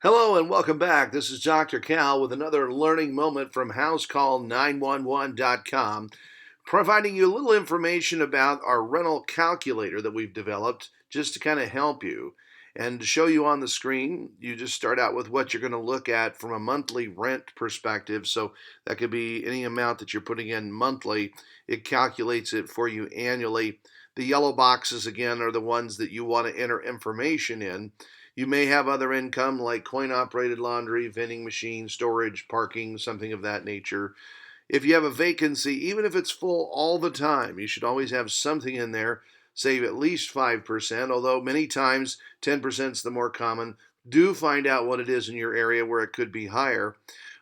Hello and welcome back. This is Dr. Cal with another learning moment from housecall911.com, providing you a little information about our rental calculator that we've developed just to kind of help you. And to show you on the screen, you just start out with what you're going to look at from a monthly rent perspective. So that could be any amount that you're putting in monthly. It calculates it for you annually. The yellow boxes, again, are the ones that you want to enter information in. You may have other income like coin-operated laundry, vending machine, storage, parking, something of that nature. If you have a vacancy, even if it's full all the time, you should always have something in there, save at least 5%, although many times 10% is the more common. Do find out what it is in your area where it could be higher.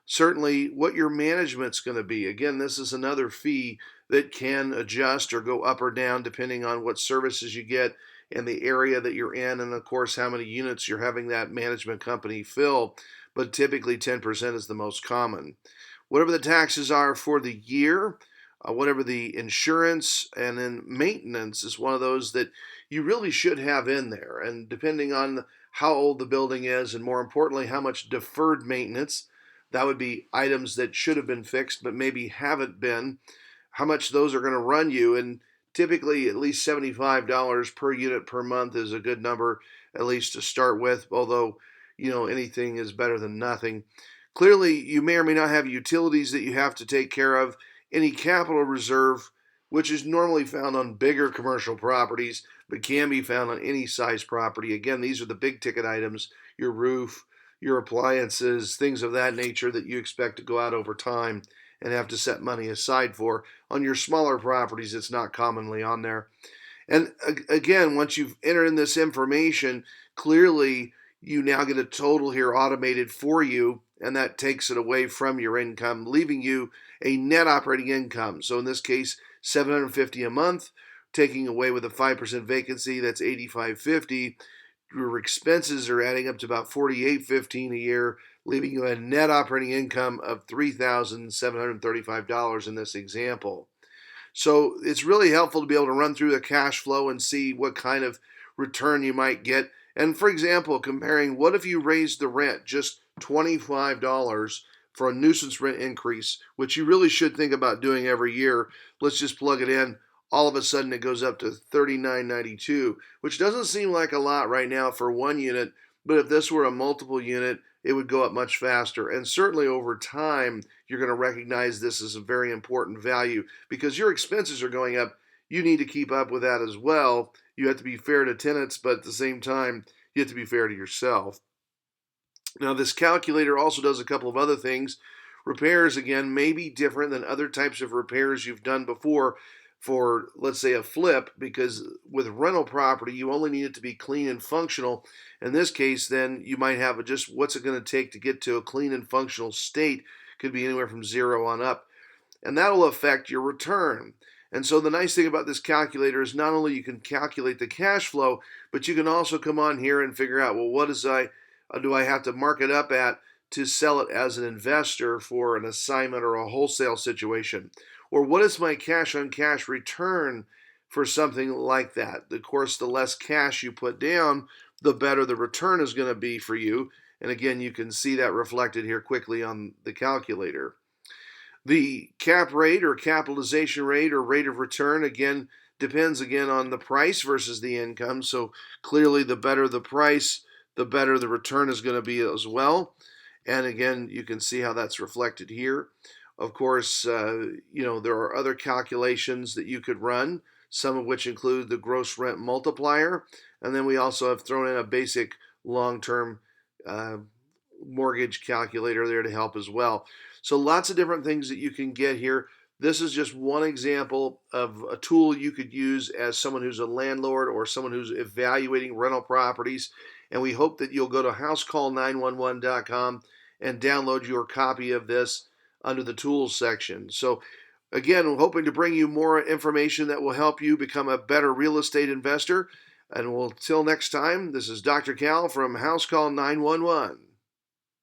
Certainly, what your management's going to be. Again, this is another fee that can adjust or go up or down depending on what services you get and the area that you're in, and of course, how many units you're having that management company fill. But typically, 10% is the most common. Whatever the taxes are for the year, whatever the insurance, and then maintenance is one of those that you really should have in there. And depending on how old the building is, and more importantly, how much deferred maintenance, that would be items that should have been fixed but maybe haven't been, how much those are going to run you. And typically, at least $75 per unit per month is a good number, at least to start with, although, anything is better than nothing. Clearly, you may or may not have utilities that you have to take care of. Any capital reserve, which is normally found on bigger commercial properties, but can be found on any size property. Again, these are the big ticket items: your roof, your appliances, things of that nature that you expect to go out over time and have to set money aside for. On your smaller properties, it's not commonly on there. And again, once you've entered in this information, clearly you now get a total here automated for you, and that takes it away from your income, leaving you a net operating income. So in this case, $750 a month, taking away with a 5% vacancy, that's $85.50. Your expenses are adding up to about $48.15 a year, leaving you a net operating income of $3,735 in this example. So it's really helpful to be able to run through the cash flow and see what kind of return you might get. And for example, comparing what if you raised the rent just $25 for a nuisance rent increase, which you really should think about doing every year. Let's just plug it in. All of a sudden it goes up to $39.92, which doesn't seem like a lot right now for one unit, but if this were a multiple unit, it would go up much faster. And certainly over time, you're going to recognize this as a very important value because your expenses are going up. You need to keep up with that as well. You have to be fair to tenants, but at the same time, you have to be fair to yourself. Now, this calculator also does a couple of other things. Repairs, again, may be different than other types of repairs you've done before for, let's say, a flip, because with rental property, you only need it to be clean and functional. In this case, then, you might have just what's it going to take to get to a clean and functional state. Could be anywhere from 0 on up. And that will affect your return. And so the nice thing about this calculator is not only you can calculate the cash flow, but you can also come on here and figure out, well, what do I have to mark it up at to sell it as an investor for an assignment or a wholesale situation? Or what is my cash on cash return for something like that? Of course, the less cash you put down, the better the return is going to be for you. And again, you can see that reflected here quickly on the calculator. The cap rate or capitalization rate or rate of return, again, depends again on the price versus the income. So clearly the better the price, the better the return is going to be as well. And again, you can see how that's reflected here. Of course, there are other calculations that you could run, some of which include the gross rent multiplier. And then we also have thrown in a basic long-term mortgage calculator there to help as well. So lots of different things that you can get here. This is just one example of a tool you could use as someone who's a landlord or someone who's evaluating rental properties. And we hope that you'll go to housecall911.com and download your copy of this under the tools section. So again, we're hoping to bring you more information that will help you become a better real estate investor. And until next time, this is Dr. Cal from House Call 911.